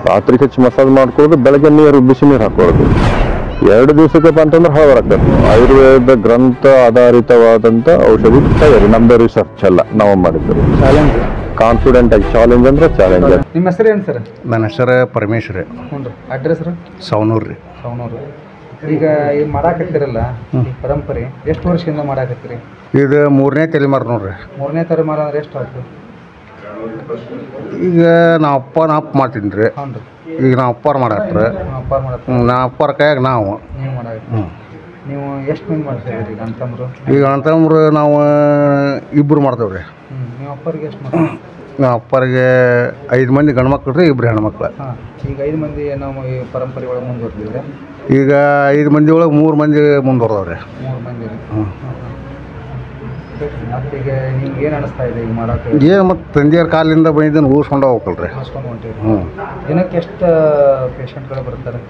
ರಾತ್ರಿ ಹಚ್ಚಿ ಮಸಾಜ್ ಮಾಡ್ಕೊಳ್ಳೋದು, ಬೆಳಗ್ಗೆ ನೀರು ಬಿಸಿ ನೀರು ಹಾಕೊಳ್ಳೋದು. 2 ದಿವಸಕ್ಕೆ ಅಂತಂದ್ರೆ ಹೊರಬರಕ್ಕೆ ಆಯುರ್ವೇದ ಗ್ರಂಥ ಆಧಾರಿತವಾದಂಥ ಔಷಧಿ ತಯಾರಿ. ನಮ್ದು ರಿಸರ್ಚ್ ಅಲ್ಲ, ನಾವು ಮಾಡಿದ್ದು ಚಾಲೆಂಜ್. ಕಾನ್ಫಿಡೆಂಟ್ ಆಗಿ ಚಾಲೆಂಜ್ ಅಂದ್ರೆ ಚಾಲೆಂಜ್. ನಿಮ್ಮ ಹೆಸರು ಏನು ಸರ್? ನನ್ನ ಹೆಸರು ಪರಮೇಶ್ ರೀ. ಹ್ಞೂ ರೀ. ಅಡ್ರೆಸ್ ರೀ? ಸವನೂರು ರೀ. ಸವನೂರು. ಈಗ ಇದು ಮಾಡಾಕತ್ತೀರಲ್ಲ ಪರಂಪರೆ, ಎಷ್ಟು ವರ್ಷದಿಂದ ಮಾಡಾಕತ್ತೀರಿ? ಇದು 3ನೇ ತಲೆಮಾರು ನೋಡ್ರಿ. 3ನೇ ತಲೆಮಾರು ಅಂದ್ರೆ ಎಷ್ಟು ಆಯ್ತು? ಈಗ ನಾವು ಅಪ್ಪ ಮಾಡ್ತೀನಿ ರೀ. ಹ್ಞೂ ರೀ. ಈಗ ನಾವು ಅಪ್ಪಾರು ಮಾಡತ್ರಿ. ಅಪ್ಪಾರು ಮಾಡತ್ತೀರಿ. ನಾ ಅಪ್ಪಾರ ಕೈಯಾಗ ನಾವು ನೀವು ಮಾಡಾಕತ್ತೀರಿ. ನೀವು ಎಷ್ಟು ಮಂದಿ ಮಾಡ್ತೀರಿ ಈಗ ಅಂತಂದ್ರು? ಈಗ ಅಂತಂದ್ರೆ ನಾವು 2 ಮಾಡ್ತೇವೆ ರೀ. ನೀವು ಅಪ್ಪರಿಗೆ ಎಷ್ಟು ಮಾಡ್ತೀರಿ? ನಾವು ಅಪ್ಪರಿಗೆ 5 ಮಂದಿ ಗಂಡು ಮಕ್ಳು ರೀ, 2 ಹೆಣ್ಮಕ್ಳು. ಹಾಂ. ಈಗ 5 ಮಂದಿ ನಾವು ಈ ಪರಂಪರೆ ಒಳಗೆ ಮುಂದುವರೆದಿದ್ರೆ? ಈಗ 5 ಮಂದಿ ಒಳಗೆ 3 ಮಂದಿ ಮುಂದುವರ್ದವ್ರಿ. 3 ಮಂದಿ ರೀ. ಮತ್ತೀಗ ನಿಮ್ಗೆ ಏನು ಅನಿಸ್ತಾ ಇದೆ ಈಗ ಮಾಡೋಕೆ? ಏನು ಮತ್ತು ತಂದೆಯರ ಕಾಲಿಂದ ಬಂದಿದ್ದನ್ನು ಊರಿಸ್ಕೊಂಡು ಹೋಗ್ಬೇಕಲ್ರಿ. ಹಾಸ್ಕೊಂಡು ಹೊಂಟಿರಿ. ಹ್ಞೂ. ದಿನಕ್ಕೆ ಎಷ್ಟು ಪೇಷಂಟ್ಗಳು ಬರ್ತಾರೆ?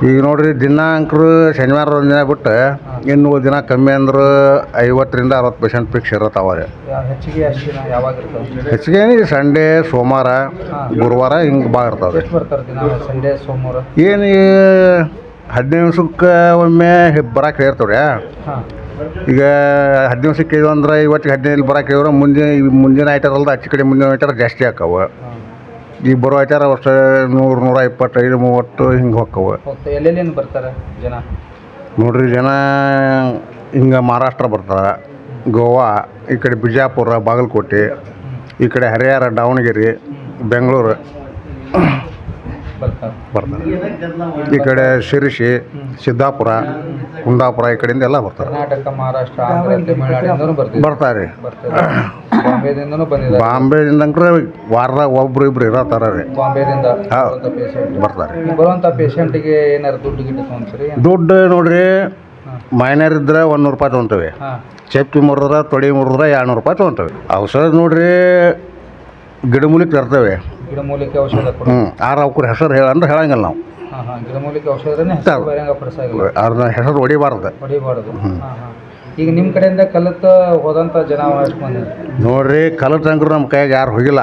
ಈಗ ನೋಡಿರಿ, ದಿನಾಂಕರು ಶನಿವಾರ ಒಂದು ದಿನ ಬಿಟ್ಟು ಇನ್ನು ದಿನ ಕಮ್ಮಿ ಅಂದ್ರೆ 50ರಿಂದ 60 ಪೇಷಂಟ್ ಫಿಕ್ಸ್ ಇರತ್ತಾವ ರೀ. ಹೆಚ್ಚಿಗೆ ಅಷ್ಟು ದಿನ ಯಾವಾಗ ಇರ್ತಾವೆ? ಹೆಚ್ಚಿಗೆ ಏನಿದೆ ಸಂಡೇ, ಸೋಮವಾರ, ಗುರುವಾರ ಹಿಂಗೆ ಭಾಳ ಇರ್ತಾವೆ ರೀ. ಎಷ್ಟು ಬರ್ತಾರೆ ದಿನ? ಸಂಡೇ, ಸೋಮವಾರ? ಏನು 15 ನಿಮಿಷಕ್ಕೆ ಒಮ್ಮೆ ಬರಕ್ಕೆ ಹೇಳ್ತಾವೆ ರೀ. ಹಾಂ. ಈಗ 15 ನಿಮಿಷಕ್ಕೆ ಇದು ಅಂದ್ರೆ ಇವತ್ತಿಗೆ 15 ಬರಕ್ಕೆ ಹೇಳಿದ್ರೆ ಮುಂದಿನ ಐಟರ್ ಅಲ್ದ ಆಚೆ ಕಡೆ ಮುಂದಿನ ಐಟರ್ ಜಾಸ್ತಿ ಆಕ್ಕವೆ. ಈಗ ಬರೋ ಐಟರ್ ಅಷ್ಟು 100, 125, 30 ಹಿಂಗೆ ಹೋಕ್ಕವೆ. ಎಲ್ಲೆಲ್ಲಿಂದ ಬರ್ತಾರೆ ಜನ? ನೋಡ್ರಿ, ಜನ ಹಿಂಗೆ ಮಹಾರಾಷ್ಟ್ರ ಬರ್ತಾರೆ, ಗೋವಾ, ಈ ಕಡೆ ಬಿಜಾಪುರ, ಬಾಗಲಕೋಟೆ, ಈ ಕಡೆ ಹರಿಹರ, ದಾವಣಗೆರೆ, ಬೆಂಗಳೂರು ಬರ್ತಾರೆ. ಈ ಕಡೆ ಶಿರಸಿ, ಸಿದ್ದಾಪುರ, ಕುಂದಾಪುರ ಈ ಕಡೆಯಿಂದ ಎಲ್ಲ ಬರ್ತಾರೆ. ಕರ್ನಾಟಕ, ಮಹಾರಾಷ್ಟ್ರ, ಆಂಧ್ರ, ತಮಿಳುನಾಡಿಂದನೂ ಬರ್ತಾರೆ. ಬಾಂಬೆದಿಂದನೂ ಬಂದಿದ್ದಾರೆ. ಬಾಂಬೆದಿಂದ ವಾರದಾಗ 1-2 ಇರತ್ತಾರ ರೀ. ಬಾಂಬೆದಿಂದ ಬರ್ತಾರೆ. ಬರುವಂಥ ಪೇಷಂಟಿಗೆ ಏನಾರು ದುಡ್ಡು ಗಿಡ್ಡು ತೊಗೊಂತೀರಿ? ದುಡ್ಡು ನೋಡ್ರಿ, ಮೈನರ್ ಇದ್ರೆ 100 ರೂಪಾಯಿ ತೊಗೊತೇವೆ. ಚಪ್ಪಿ ಮುರಿದ್ರೆ, ತೊಡೆ ಮುರಿದ್ರೆ 200 ರೂಪಾಯಿ ತೊಗೊತೇವೆ. ಔಷಧ ನೋಡ್ರಿ, ಗಿಡಮೂಲಿಕೆ ತರ್ತೇವೆ. ಗಿಡಮೂಲಿಕೆ ಔಷಧ? ಅವ್ರ ಹೆಸರು ಅಂದ್ರೆ ಹೇಳಂಗಿಲ್ಲ ನಾವು. ಗಿಡಮೂಲಿಕೆ ಔಷಧನೇ ಅವ್ರನ್ನ ಹೆಸರು ಹೊಡಿಬಾರ್ದು. ಈಗ ನಿಮ್ಮ ಕಡೆಯಿಂದ ಕಲಿತು ಹೋದಂಥ ಜನ ಎಷ್ಟು ಮಂದಿ ನೋಡ್ರಿ? ಕಲಿತಂಗ್ರು ನಮ್ಮ ಕೈಯಾಗ ಯಾರು ಹೋಗಿಲ್ಲ.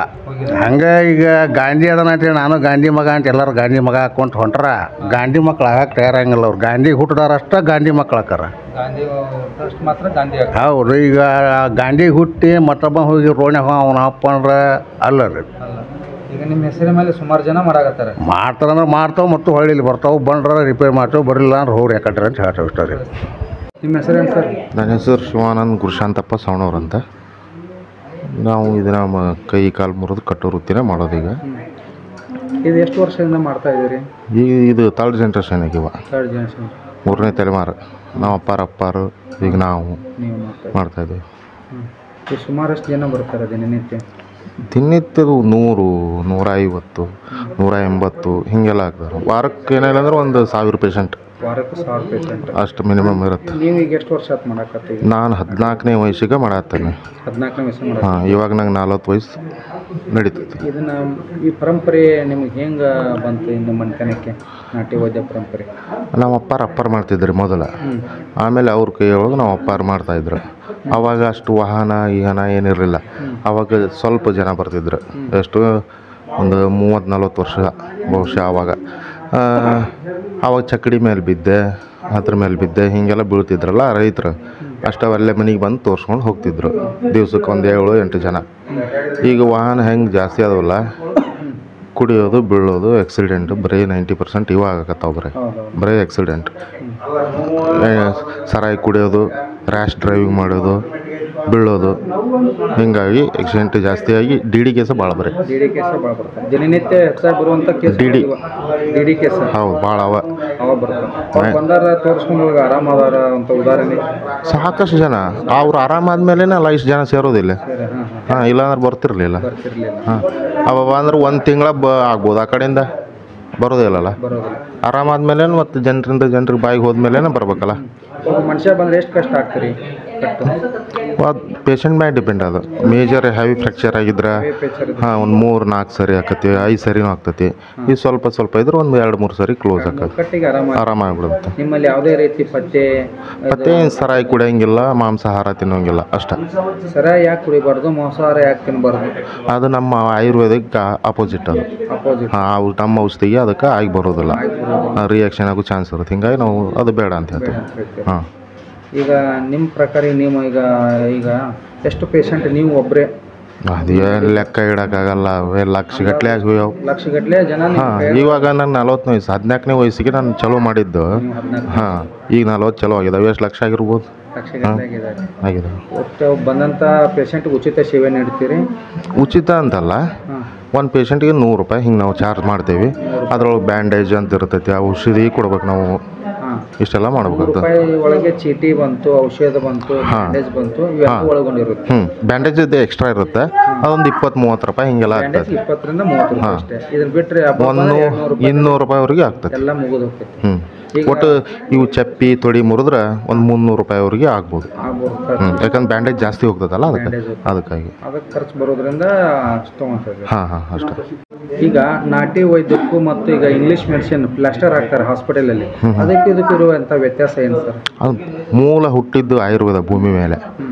ಹಂಗೆ ಈಗ ಗಾಂಧಿ ಅದನ್ನ ಅಂತೇಳಿ ನಾನು ಗಾಂಧಿ ಮಗ ಅಂತ ಎಲ್ಲರೂ ಗಾಂಧಿ ಮಗ ಹಾಕೊಂತ ಹೊಂಟ್ರ ಗಾಂಧಿ ಮಕ್ಳು ಆಗಕ್ಕೆ ತಯಾರಂಗಿಲ್ಲ. ಅವ್ರು ಗಾಂಧಿ ಹುಟ್ಟಿದಾರ ಅಷ್ಟೇ ಗಾಂಧಿ ಮಕ್ಳು ಹಾಕಾರ. ಹೌದು. ಈಗ ಗಾಂಧಿ ಹುಟ್ಟಿ ಮತ್ತೊಬ್ಬ ಹೋಗಿ ರೋಣ್ಯಾಗ ಅವನ ಅಪ್ಪ ಅಂದ್ರೆ ಅಲ್ಲ ರೀ. ಈಗ ನಿಮ್ಮ ಹೆಸರಿನ ಮೇಲೆ ಸುಮಾರು ಜನ ಮಾಡ್ತಾರಂದ್ರೆ ಮಾಡ್ತಾವೆ ಮತ್ತು ಹೊಳ್ಳಿಲಿ ಬರ್ತಾವೆ. ಬಂದ್ರೆ ರಿಪೇರ್ ಮಾಡ್ತಾವೆ, ಬರಲಿಲ್ಲ ಅಂದ್ರೆ ಹೋಗ್ರಿ ಯಾಕಟ್ರಿ ಅಂತ ಹೇಳ್ತಾವೆ ಇಷ್ಟ ರೀ. ನಿಮ್ಮ ಹೆಸರೇನು ಸರ್? ನನ್ನ ಹೆಸರು ಶಿವಾನಂದ್ ಗುರುಶಾಂತಪ್ಪ ಸವಣೂರು ಅಂತ. ನಾವು ಇದನ್ನ ಕೈ ಕಾಲು ಮುರಿದು ಕಟ್ಟೋ ವೃತ್ತಿನೇ ಮಾಡೋದು. ಈಗ ಇದು ಎಷ್ಟು ವರ್ಷದಿಂದ ಮಾಡ್ತಾ ಇದ್ದೀರಿ? ಈಗ ಇದು 3rd ಜನರೇಷನ್ ಆಗಿವ. 3rd ಜನರೇಷನ್, 3ನೇ ತಲೆಮಾರು. ನಾವು ಅಪ್ಪಾರು ಈಗ ನಾವು ಮಾಡ್ತಾಯಿದ್ದೀವಿ. ಸುಮಾರಷ್ಟು ಜನ ಬರ್ತಾರೆ ದಿನನಿತ್ಯ? ದಿನನಿತ್ಯದು 100, 150, 180 ಹೀಗೆಲ್ಲ ಆಗ್ತಾರೆ. ವಾರಕ್ಕೆ ಏನಿಲ್ಲ ಅಂದ್ರೆ 1,000 ಪೇಷಂಟ್. ವಾರಕ್ಕೆ 1000 ಪೇಷಂಟ್ ಅಷ್ಟು ಮಿನಿಮಮ್ ಇರುತ್ತೆ. ನೀವು ಈಗ ಎಷ್ಟು ವರ್ಷ ಆಯ್ತು ಮಾಡಕತ್ತೀವಿ? ನಾನು 14ನೇ ವಯಸ್ಸಿಗೆ ಮಾಡತ್ತೇನೆ. 14ನೇ ವಯಸ್ಸು? ಹಾಂ, ಇವಾಗ ನಂಗೆ 40 ವಯಸ್ಸು ನಡೀತೈತಿ. ಇದನ್ನು ಈ ಪರಂಪರೆ ನಿಮಗೆ ಹೆಂಗೆ ಬಂತು? ಇನ್ನು ಮನೆತನಕ್ಕೆ ನಾಟಿ ವೈದ್ಯ ಪರಂಪರೆ ನಮ್ಮ ಅಪ್ಪಾರು ಮಾಡ್ತಿದ್ರಿ ಮೊದಲು. ಆಮೇಲೆ ಅವ್ರ ಕೈಯೊಳಗೆ ನಾವು ಅಪ್ಪಾರು ಮಾಡ್ತಾಯಿದ್ರು. ಆವಾಗ ಅಷ್ಟು ವಾಹನ ಏನಿರಲಿಲ್ಲ. ಆವಾಗ ಸ್ವಲ್ಪ ಜನ ಬರ್ತಿದ್ರು. ಎಷ್ಟು ಒಂದು 30-40 ವರ್ಷ ಬಹುಶಃ. ಆವಾಗ ಚಕ್ಕಡಿ ಮೇಲೆ ಬಿದ್ದೆ, ಅದ್ರ ಮೇಲೆ ಬಿದ್ದೆ, ಹೀಗೆಲ್ಲ ಬೀಳ್ತಿದ್ರಲ್ಲ ರೈತರು. ಅಷ್ಟವಲ್ಲೇ ಮನೆಗೆ ಬಂದು ತೋರಿಸ್ಕೊಂಡು ಹೋಗ್ತಿದ್ರು. ದಿವ್ಸಕ್ಕೆ 7-8 ಜನ. ಈಗ ವಾಹನ ಹೆಂಗೆ ಜಾಸ್ತಿ ಆದವಲ್ಲ, ಕುಡಿಯೋದು, ಬೀಳೋದು, ಆಕ್ಸಿಡೆಂಟು ಬರೀ 90% ಇವಾಗ ಆಗಕತ್ತಾವ. ಬರೀ ಆಕ್ಸಿಡೆಂಟ್, ಸರಾಯಿ ಕುಡಿಯೋದು, ರ್ಯಾಶ್ ಡ್ರೈವಿಂಗ್ ಮಾಡೋದು, ಬೀಳೋದು, ಹೀಗಾಗಿ ಆಕ್ಸಿಡೆಂಟ್ ಜಾಸ್ತಿ ಆಗಿ ಡಿ ಕೇಸ ಭಾಳ ಬರೀ. ದಿನನಿತ್ಯ ಹೆಚ್ಚಾಗಿ ಬರುವಂಥ ಡಿ ಕೇಸ್? ಹೌದು, ಭಾಳ ಬಂದಾರ ತೋರಿಸ್ಕೊಂಡು ಆರಾಮದಾರ ಅಂತ ಉದಾಹರಣೆ ಸಾಕಷ್ಟು ಜನ. ಅವ್ರು ಆರಾಮಾದ್ಮೇಲೆ ಅಲ್ಲ ಇಷ್ಟು ಜನ ಸೇರೋದಿಲ್ಲ. ಹಾಂ, ಇಲ್ಲಾಂದ್ರೆ ಬರ್ತಿರ್ಲಿಲ್ಲ. ಹಾಂ, ಅವ ಅಂದ್ರೆ 1 ತಿಂಗಳ ಆಗ್ಬೋದು. ಆ ಕಡೆಯಿಂದ ಬರೋದಿಲ್ಲಲ್ಲ. ಆರಾಮಾದ್ಮೇಲೆ ಮತ್ತು ಜನರಿಗೆ ಬಾಯಿಗೆ ಹೋದ್ಮೇಲೆ ಬರ್ಬೇಕಲ್ಲ. ಮನುಷ್ಯ ಬಂದರೆ ಎಷ್ಟು ಕಷ್ಟ ಆಗ್ತೀರಿ? ಕಟ್ಟು ಅದು ಪೇಷಂಟ್ ಮ್ಯಾಗ ಡಿಪೆಂಡ್ ಅದು ಮೇಜರ್ ಹೆವಿ ಫ್ರ್ಯಾಕ್ಚರ್ ಆಗಿದ್ರೆ ಫ್ರ್ಯಾಕ್ಚರ್ ಹಾಂ ಒಂದು 3-4 ಸರಿ ಆಕತಿ 5 ಸರಿನೂ ಆಗ್ತೈತಿ ಇದು ಸ್ವಲ್ಪ ಇದ್ರೆ ಒಂದು 2-3 ಸರಿ ಕ್ಲೋಸ್ ಆಕತಿ ಕಟ್ಟಿಗೆ ಆರಾಮಾಗ್ಬಿಡುತ್ತೆ. ನಿಮ್ಮಲ್ಲಿ ಯಾವುದೇ ರೀತಿ ಪತ್ತೆ ಮತ್ತೆ ಸರಾಯಿ ಕುಡಿಯೋಂಗಿಲ್ಲ, ಮಾಂಸಾಹಾರ ತಿನ್ನೋಂಗಿಲ್ಲ ಅಷ್ಟೇ. ಸರ ಯಾಕೆ ಕುಡಿಬಾರ್ದು, ಮಾಂಸಾಹಾರ ಯಾಕೆ ತಿನ್ನಬಾರ್ದು? ಅದು ನಮ್ಮ ಆಯುರ್ವೇದಕ್ಕೆ ಅಪೋಸಿಟ್ ಅದು. ಅಪೋಸಿಟ್. ಹಾಂ ನಮ್ಮ ಔಷಧಿಗೆ ಅದಕ್ಕೆ ಆಗಿ ಬರೋದಿಲ್ಲ, ರಿಯಾಕ್ಷನ್ ಆಗೋ ಚಾನ್ಸ್ ಇರುತ್ತೆ. ಹಿಂಗಾಗಿ ನಾವು ಅದು ಬೇಡ ಅಂತ ಹೇಳ್ತೀವಿ. ಹಾಂ ಈಗ ನಿಮ್ಮ ಪ್ರಕಾರ ನೀವು ಈಗ ಎಷ್ಟು ಪೇಷಂಟ್ ನೀವು ಒಬ್ಬರೇ? ಅದು ಲೆಕ್ಕ ಇಡೋಕ್ಕಾಗಲ್ಲ, ಲಕ್ಷಗಟ್ಟಲೆ ಆಗಿ ಹೋಗ್ಯಾವ. ಲಕ್ಷಗಟ್ಟಲೆ ಜನ ಹಾಂ ಇವಾಗ ನಾನು 40 ವಯಸ್ಸು 14ನೇ ವಯಸ್ಸಿಗೆ ನಾನು ಚಲೋ ಮಾಡಿದ್ದು. ಹಾಂ ಈಗ 40 ಚಲೋ ಆಗಿದಾವೆ. ಎಷ್ಟು ಲಕ್ಷ ಆಗಿರ್ಬೋದು? ಲಕ್ಷಗಟ್ಟಲೆ ಆಗಿದೆ. ಒಟ್ಟು ಬಂದಂಥ ಪೇಷಂಟ್ಗೆ ಉಚಿತ ಸೇವೆ ನೀಡ್ತೀರಿ? ಉಚಿತ ಅಂತಲ್ಲ, ಒಂದು ಪೇಷಂಟ್ಗೆ 100 ರೂಪಾಯಿ ಹಿಂಗೆ ನಾವು ಚಾರ್ಜ್ ಮಾಡ್ತೇವೆ. ಅದ್ರೊಳಗೆ ಬ್ಯಾಂಡೇಜ್ ಅಂತ ಇರ್ತೈತಿ, ಆ ಔಷಧಿ ಕೊಡ್ಬೇಕು ನಾವು, ಇಷ್ಟೆಲ್ಲ ಮಾಡ್ಬೇಕಾಗ್ತದೆ. ಒಳಗೆ ಚೀಟಿ ಬಂತು, ಔಷಧ ಬಂತು, ಬ್ಯಾಂಡೇಜ್ ಬಂತು, ಇವೆಲ್ಲ ಒಳಗೊಂಡಿರುತ್ತೆ. ಬ್ಯಾಂಡೇಜ್ ಇದೆ ಎಕ್ಸ್ಟ್ರಾ ಇರುತ್ತೆ, ಅದೊಂದು 20-30 ರೂಪಾಯಿ ಹಿಂಗೆಲ್ಲ ಆಗ್ತದೆ. 20 ರಿಂದ 30 ರೂಪಾಯಿ ಅಷ್ಟೇ. ಇದನ್ನ ಬಿಟ್ಟರೆ 200 ರೂಪಾಯಿವರೆಗೆ ಆಗ್ತದೆ. ಎಲ್ಲ ಮುಗಿದು ಹೋಗ್ತೈತಿ. ಒಟ್ಟು ಇವು ಚಪ್ಪಿ ತೊಡಿ ಮುರಿದ್ರೆ ಒಂದು 300 ರೂಪಾಯಿವರೆಗೆ ಆಗ್ಬೋದು. ಯಾಕಂದ್ರೆ ಬ್ಯಾಂಡೇಜ್ ಜಾಸ್ತಿ ಹೋಗ್ತದಲ್ಲ ಅದಕ್ಕಾಗಿ ಅದಕ್ಕೆ ಖರ್ಚು ಬರೋದ್ರಿಂದ ತೊಗೊಂತಾರೆ. ಹಾಂ ಅಷ್ಟೇ. ಈಗ ನಾಟಿ ವೈದ್ಯಕ್ಕೂ ಮತ್ತು ಈಗ ಇಂಗ್ಲೀಷ್ ಮೆಡಿಸಿನ್ ಪ್ಲಾಸ್ಟರ್ ಹಾಕ್ತಾರೆ ಹಾಸ್ಪಿಟಲಲ್ಲಿ, ಅದಕ್ಕೆ ಇದಕ್ಕೆ ಇರುವಂಥ ವ್ಯತ್ಯಾಸ ಏನು ಸರ್? ಅದು ಮೂಲ ಹುಟ್ಟಿದ್ದು ಆಯುರ್ವೇದ ಭೂಮಿ ಮೇಲೆ,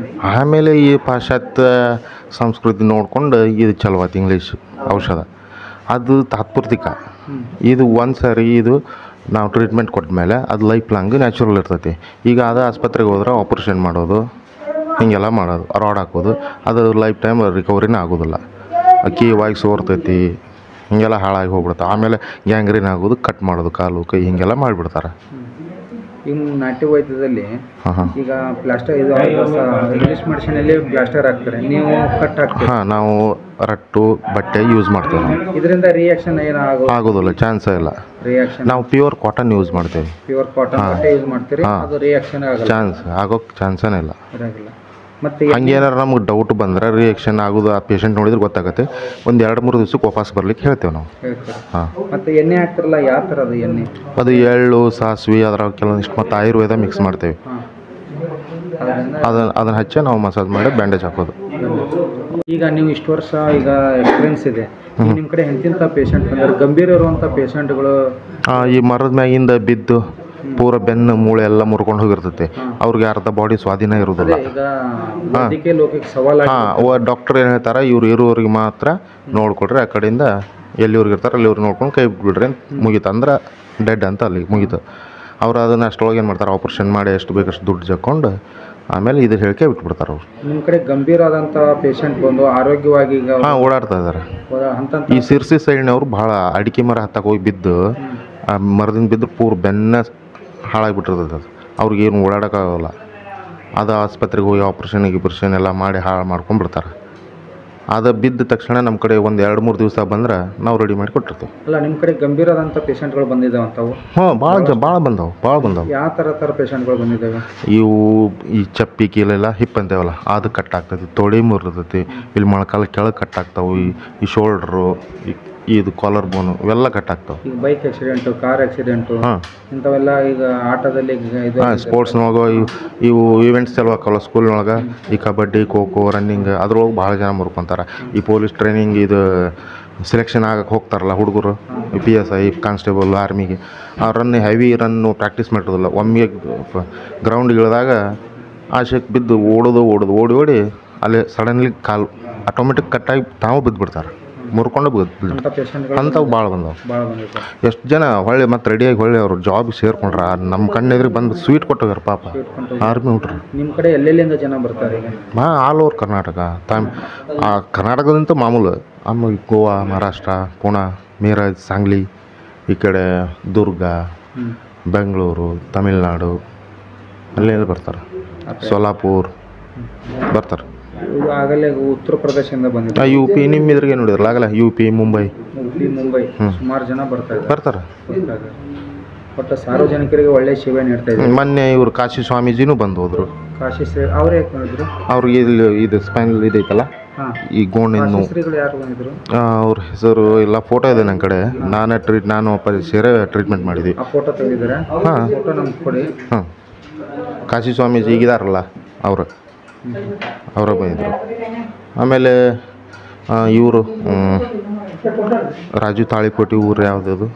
ಆಮೇಲೆ ಈ ಪಾಶ್ಚಾತ್ಯ ಸಂಸ್ಕೃತಿ ನೋಡ್ಕೊಂಡು ಇದು ಚಲೋವಾಯ್ತು ಇಂಗ್ಲೀಷ್ ಔಷಧ. ಅದು ತಾತ್ಪೂರ್ತಿಕ. ಇದು ಒಂದು ಸಾರಿ ಇದು ನಾವು ಟ್ರೀಟ್ಮೆಂಟ್ ಕೊಟ್ಟ ಮೇಲೆ ಅದು ಲೈಫ್ ಲಾಂಗ್ ನ್ಯಾಚುರಲ್ ಇರ್ತೈತಿ. ಈಗ ಅದು ಆಸ್ಪತ್ರೆಗೆ ಹೋದ್ರೆ ಆಪ್ರೇಷನ್ ಮಾಡೋದು ಹೀಗೆಲ್ಲ ಮಾಡೋದು, ರಾಡ್ ಹಾಕೋದು, ಅದು ಲೈಫ್ ಟೈಮ್ ರಿಕವರಿನೇ ಆಗೋದಿಲ್ಲ. ಕೀವಾಗಿ ಸೋರ್ತೈತಿ, ಹೀಗೆಲ್ಲ ಹಾಳಾಗಿ ಹೋಗ್ಬಿಡುತ್ತೆ. ಆಮೇಲೆ ಗ್ಯಾಂಗ್ರೀನ್ ಆಗೋದು, ಕಟ್ ಮಾಡೋದು ಕಾಲು ಕೈ ಹಿಂಗೆಲ್ಲ ಮಾಡಿಬಿಡ್ತಾರೆ. ಈಗ ನಾಟಿ ವೈದ್ಯದಲ್ಲಿ ಈಗ ಪ್ಲಾಸ್ಟರ್ ಇದು ಇಂಗ್ಲೀಷ್ ಮೆಡಿಸಿನಲ್ಲಿ ಪ್ಲಾಸ್ಟರ್ ಹಾಕ್ತಾರೆ, ನೀವು ಕಟ್ ಹಾಕ್ತೀರಿ. ನಾವು ರಟ್ಟು ಬಟ್ಟೆ ಯೂಸ್ ಮಾಡ್ತೇವೆ. ಇದರಿಂದ ರಿಯಾಕ್ಷನ್ ಏನು ಆಗೋದಿಲ್ಲ, ಚಾನ್ಸೇ ಇಲ್ಲ. ರಿಯಾಕ್ಷನ್ ನಾವು ಪ್ಯೂರ್ ಕಾಟನ್ ಯೂಸ್ ಮಾಡ್ತೇವೆ. ಪ್ಯೂರ್ ಕಾಟನ್ ಬಟ್ಟೆ ಯೂಸ್ ಮಾಡ್ತೀರಿ, ಅದು ರಿಯಾಕ್ಷನ್ ಆಗೋಕ್ಕೆ ಚಾನ್ಸೇ ಇಲ್ಲ. ಮತ್ತೆ ಹಂಗೇನಾರು ನಮ್ಗೆ ಡೌಟ್ ಬಂದ್ರೆ ರಿಯಾಕ್ಷನ್ ಆಗೋದು ಆ ಪೇಷಂಟ್ ನೋಡಿದ್ರೆ ಗೊತ್ತಾಗುತ್ತೆ. ಒಂದು 2-3 ದಿವ್ಸಕ್ಕೆ ವಾಪಸ್ ಬರ್ಲಿಕ್ಕೆ ಹೇಳ್ತೇವೆ ನಾವು. ಹಾಂ. ಮತ್ತೆ ಎಣ್ಣೆ ಹಾಕ್ತಾರಲ್ಲ, ಯಾವ ಥರ ಅದು ಎಣ್ಣೆ? ಅದು ಎಳ್ಳು, ಸಾಸಿವೆ, ಅದರ ಕೆಲವೊಂದಿಷ್ಟು ಮತ್ತು ಆಯುರ್ವೇದ ಮಿಕ್ಸ್ ಮಾಡ್ತೇವೆ. ಅದನ್ನು ಹಚ್ಚಿ ನಾವು ಮಸಾಜ್ ಮಾಡಿ ಬ್ಯಾಂಡೇಜ್ ಹಾಕೋದು. ಈಗ ನೀವು ಇಷ್ಟು ವರ್ಷ ಈಗ ಎಕ್ಸ್ಪೀರಿಯನ್ಸ್ ಇದೆ, ನಿಮ್ಮ ಕಡೆ ಎಂತಿಂಥ ಪೇಷಂಟ್ ಅಂದರೆ ಗಂಭೀರ ಇರುವಂಥ ಪೇಷಂಟ್ಗಳು ಈ ಮರದ ಮ್ಯಾಗಿಂದ ಬಿದ್ದು ಪೂರ ಬೆನ್ನು ಮೂಳೆ ಎಲ್ಲ ಮುರ್ಕೊಂಡು ಹೋಗಿರ್ತೈತೆ, ಅವ್ರಿಗೆ ಅರ್ಧ ಬಾಡಿ ಸ್ವಾಧೀನ ಇರೋದಿಲ್ಲ. ಡಾಕ್ಟರ್ ಏನು ಹೇಳ್ತಾರೆ, ಇವ್ರು ಇರೋರಿಗೆ ಮಾತ್ರ ನೋಡ್ಕೊಡ್ರಿ, ಆ ಕಡೆಯಿಂದ ಎಲ್ಲಿವ್ರಿಗೆ ಇರ್ತಾರೆ ಅಲ್ಲಿ ಇವ್ರು ನೋಡ್ಕೊಂಡು ಕೈ ಬಿಡ್ರಿ ಅಂತ ಮುಗೀತು. ಅಂದ್ರೆ ಡೆಡ್ ಅಂತ ಅಲ್ಲಿ ಮುಗೀತು. ಅವ್ರು ಅದನ್ನು ಅಷ್ಟೊಳಗೆ ಏನು ಮಾಡ್ತಾರೆ, ಆಪ್ರೇಷನ್ ಮಾಡಿ ಎಷ್ಟು ಬೇಕಷ್ಟು ದುಡ್ಡು ಜಕ್ಕೊಂಡು ಆಮೇಲೆ ಇದು ಹೇಳಿಕೆ ಬಿಟ್ಬಿಡ್ತಾರೆ ಅವ್ರು. ನಿಮ್ಮ ಕಡೆ ಗಂಭೀರ ಆದಂಥ ಪೇಷಂಟ್ ಬಂದು ಆರೋಗ್ಯವಾಗಿ ಓಡಾಡ್ತಾ ಇದ್ದಾರೆ. ಈ ಸಿರ್ಸಿ ಸೈಡ್ನವ್ರು ಭಾಳ ಅಡಿಕೆ ಮರ ಹತ್ತಕ್ಕೆ ಹೋಗಿ ಬಿದ್ದು ಆ ಮರದಿಂದ ಬಿದ್ದು ಪೂರ ಬೆನ್ನ ಹಾಳಾಗಿಬಿಟ್ಟಿರ್ತದೆ. ಅದು ಅವ್ರಿಗೇನು ಓಡಾಡೋಕ್ಕಾಗಲ್ಲ. ಅದು ಆಸ್ಪತ್ರೆಗೆ ಹೋಗಿ ಆಪ್ರೇಷನ್ ಎಲ್ಲ ಮಾಡಿ ಹಾಳು ಮಾಡ್ಕೊಂಡ್ಬಿಡ್ತಾರೆ. ಅದು ಬಿದ್ದ ತಕ್ಷಣ ನಮ್ಮ ಕಡೆ ಒಂದು 2-3 ದಿವಸ ಬಂದ್ರೆ ನಾವು ರೆಡಿ ಮಾಡಿ ಕೊಟ್ಟಿರ್ತೀವಿ. ಅಲ್ಲ, ನಿಮ್ಮ ಕಡೆ ಗಂಭೀರವಾದಂಥ ಪೇಷಂಟ್ಗಳು ಬಂದಿದ್ದಾವಂತವು? ಭಾಳ ಬಂದವು. ಯಾವ ಥರ ಪೇಷಂಟ್ಗಳು ಬಂದಿದ್ದಾವೆ? ಈ ಚಪ್ಪಿ ಕೀಲೆಲ್ಲ ಹಿಪ್ ಅಂತೇವಲ್ಲ, ಅದು ಕಟ್ಟಾಗ್ತೈತಿ, ತೊಡೆ ಮುರಿತೈತಿ, ಇಲ್ಲಿ ಮೊಳಕಾಲ ಕೆಳಗೆ ಕಟ್ಟಾಗ್ತಾವೆ, ಈ ಶೋಲ್ಡ್ರು, ಇದು ಕಾಲರ್ ಬೋನು ಇವೆಲ್ಲ ಕಟ್ಟಾಗ್ತಾವೆ. ಈಗ ಬೈಕ್ ಆಕ್ಸಿಡೆಂಟು, ಕಾರ್ ಆಕ್ಸಿಡೆಂಟು, ಇಂಥವೆಲ್ಲ ಈಗ ಆಟದಲ್ಲಿ ಸ್ಪೋರ್ಟ್ಸ್ನೊಳಗೆ ಇವು ಈವೆಂಟ್ಸ್ ಎಲ್ಲ ಹಾಕಲ್ಲ ಸ್ಕೂಲ್ನೊಳಗೆ, ಈ ಕಬಡ್ಡಿ, ಖೋ ಖೋ, ರನ್ನಿಂಗ್, ಅದ್ರೊಳಗೆ ಭಾಳ ಜನ ಮುರ್ಕೊಂತಾರೆ. ಈ ಪೊಲೀಸ್ ಟ್ರೈನಿಂಗ್ ಇದು ಸೆಲೆಕ್ಷನ್ ಆಗಕ್ಕೆ ಹೋಗ್ತಾರಲ್ಲ ಹುಡುಗರು, PSI, ಕಾನ್ಸ್ಟೇಬಲ್, ಆರ್ಮಿಗೆ, ಆ ಹೆವಿ ರನ್ನು ಪ್ರಾಕ್ಟೀಸ್ ಮಾಡಿರೋದಿಲ್ಲ. ಒಮ್ಮೆ ಗ್ರೌಂಡಿಗೆ ಇಳಿದಾಗ ಆಶಕ್ಕೆ ಬಿದ್ದು ಓಡಿ ಅಲ್ಲಿ ಸಡನ್ಲಿ ಕಾಲು ಆಟೋಮೆಟಿಕ್ ಕಟ್ಟಾಗಿ ತಾವು ಬಿದ್ದುಬಿಡ್ತಾರೆ, ಮುರ್ಕೊಂಡು ಅಂಥವು ಭಾಳ ಬಂದವು. ಎಷ್ಟು ಜನ ಹೊಳ್ಳಿ ಮತ್ತು ರೆಡಿಯಾಗಿ ಅವ್ರು ಜಾಬ್ ಸೇರ್ಕೊಂಡ್ರ, ನಮ್ಮ ಕಣ್ಣೆದ್ರಿಗೆ ಬಂದು ಸ್ವೀಟ್ ಕೊಟ್ಟೋಗ್ಯಾರ ಪಾಪ ಆರ್ಮಿ ಹುಡ್ರು. ನಿಮ್ಮ ಕಡೆ ಎಲ್ಲೆಲ್ಲಿಂದ ಜನ ಬರ್ತಾರೆ? ಆಲ್ ಓವರ್ ಕರ್ನಾಟಕ, ಕರ್ನಾಟಕದಂತೂ ಮಾಮೂಲು. ಆಮೇಲೆ ಗೋವಾ, ಮಹಾರಾಷ್ಟ್ರ, ಪುಣೆ, ಮೀರಜ್, ಸಾಂಗ್ಲಿ, ಈ ಕಡೆ ದುರ್ಗ, ಬೆಂಗಳೂರು, ತಮಿಳ್ನಾಡು, ಅಲ್ಲೆಲ್ಲ ಬರ್ತಾರೆ. ಸೋಲಾಪುರ್ ಬರ್ತಾರೆ. ಆಗಲೇ ಉತ್ತರ ಪ್ರದೇಶದಿಂದ ಬಂದಿದ್ದ UP, ನಿಮ್ಮ ಇದ್ರಿಗೆ ನೋಡಿದ್ರಲ್ಲ ಆಗಲ್ಲ, UP, ಮುಂಬೈ ಸುಮಾರು ಜನ ಬರ್ತಾರೆ. ಒಟ್ಟು ಸಾರ್ವಜನಿಕರಿಗೆ ಒಳ್ಳೆ ಸೇವೆ ನೀಡ್ತಾ ಇದ್ದಾರೆ. ಮೊನ್ನೆ ಇವರು ಕಾಶಿ ಸ್ವಾಮೀಜಿನೂ ಬಂದು ಹೋದ್ರು. ಕಾಶಿ ಅವ್ರು ಯಾಕೆ ಬಂದಿದ್ರು? ಅವ್ರಿಗೆ ಇದು ಸ್ಪೈನಲ್ ಇದೈತಲ್ಲ, ಈ ಗೋಣಿನ ಯಾರು ಬಂದಿದ್ರು? ಅವ್ರ ಹೆಸರು ಇಲ್ಲ, ಫೋಟೋ ಇದೆ ನನ್ನ ಕಡೆ. ನಾನು ಸೇರೆ ಟ್ರೀಟ್ಮೆಂಟ್ ಮಾಡಿದ್ವಿ. ಆ ಫೋಟೋ ತೆಗೆದಿದ್ದಾರೆ? ಹಾಂ, ಫೋಟೋ ನಮ್ಗೆ ಕೊಡಿ. ಕಾಶಿ ಸ್ವಾಮೀಜಿ ಈಗಿದಾರಲ್ಲ ಅವರು. ಅವರ ಬಂದಿದ್ದರು. ಆಮೇಲೆ ಇವರು ರಾಜು ತಾಳಿಕೋಟಿ ಊರು ಯಾವುದದು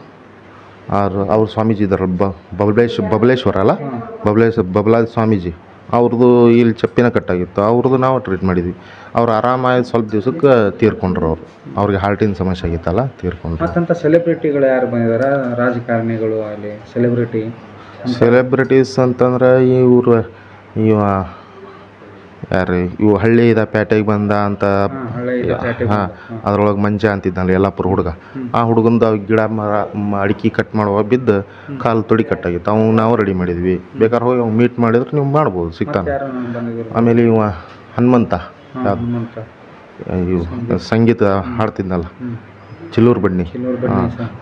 ಅವ್ರ ಸ್ವಾಮೀಜಿ ಇದ್ದಾರಲ್ಲ ಬಬಲೇಶ್ವರ ಅಲ್ಲ ಬಬಲಾದಿ ಸ್ವಾಮೀಜಿ ಅವ್ರದ್ದು ಇಲ್ಲಿ ಚಪ್ಪಿನ ಕಟ್ಟಾಗಿತ್ತು. ಅವ್ರದ್ದು ನಾವು ಟ್ರೀಟ್ ಮಾಡಿದ್ವಿ. ಅವ್ರು ಆರಾಮಾಗಿ ಸ್ವಲ್ಪ ದಿವ್ಸಕ್ಕೆ ತೀರ್ಕೊಂಡ್ರು. ಅವ್ರಿಗೆ ಹಾರ್ಟಿನ ಸಮಸ್ಯೆ ಆಗಿತ್ತಲ್ಲ, ತೀರ್ಕೊಂಡ್ರು. ಮತ್ತಂತ ಸೆಲೆಬ್ರಿಟಿಗಳು ಯಾರು ಬಂದಿದ್ದಾರೆ? ರಾಜಕಾರಣಿಗಳು ಅಲ್ಲಿ ಸೆಲೆಬ್ರಿಟೀಸ್ ಅಂತಂದ್ರೆ ಇವರು ಯಾರು ಇವು ಹಳ್ಳಿ ಪೇಟೆಗೆ ಬಂದ ಅಂತ. ಹಾಂ, ಅದ್ರೊಳಗೆ ಮಂಜ ಅಂತಿದ್ನಲ್ಲ ಯಲ್ಲಾಪುರ ಹುಡುಗ. ಆ ಹುಡುಗಂದು ಗಿಡ ಮರ ಅಡಿಕೆ ಕಟ್ ಮಾಡುವಾಗ ಬಿದ್ದು ಕಾಲು ತೊಡಿ ಕಟ್ಟಾಗಿತ್ತು. ನಾವು ರೆಡಿ ಮಾಡಿದ್ವಿ. ಬೇಕಾದ್ರೆ ಹೋಗಿ ಅವ್ನು ಮೀಟ್ ಮಾಡಿದ್ರೆ ನೀವು ಮಾಡ್ಬೋದು, ಸಿಗ್ತಾನೆ. ಆಮೇಲೆ ಇವ ಹನುಮಂತ ಇವು ಸಂಗೀತ ಹಾಡ್ತಿದ್ನಲ್ಲ, ಚಿಲ್ಲೂರು ಬಡ್ನಿ,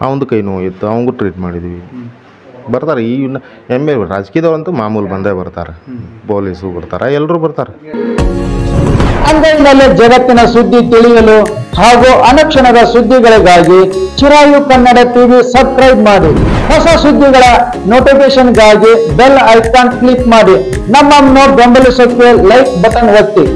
ಅವನದು ಕೈ ನೋವಿತ್ತು, ಅವಂಗೂ ಟ್ರೀಟ್ ಮಾಡಿದ್ವಿ. ಬರ್ತಾರೆ ಈ ಎಮ್ಮೆ ರಾಜಕೀಯದವ್ರಂತೂ ಮಾಮೂಲು ಬಂದೇ ಬರ್ತಾರೆ, ಪೊಲೀಸು ಬರ್ತಾರೆ, ಎಲ್ಲರೂ ಬರ್ತಾರೆ. ಅಂಗೈನಲ್ಲೇ ಜಗತ್ತಿನ ಸುದ್ದಿ ತಿಳಿಯಲು ಹಾಗೂ ಅನುಕ್ಷಣದ ಸುದ್ದಿಗಳಿಗಾಗಿ ಚಿರಾಯು ಕನ್ನಡ ಟಿವಿ ಸಬ್ಸ್ಕ್ರೈಬ್ ಮಾಡಿ. ಹೊಸ ಸುದ್ದಿಗಳ ನೋಟಿಫಿಕೇಶನ್ಗಾಗಿ ಬೆಲ್ ಐಕಾನ್ ಕ್ಲಿಕ್ ಮಾಡಿ. ನಮ್ಮನ್ನು ಬೆಂಬಲಿಸೋಕೆ ಲೈಕ್ ಬಟನ್ ಒತ್ತಿ.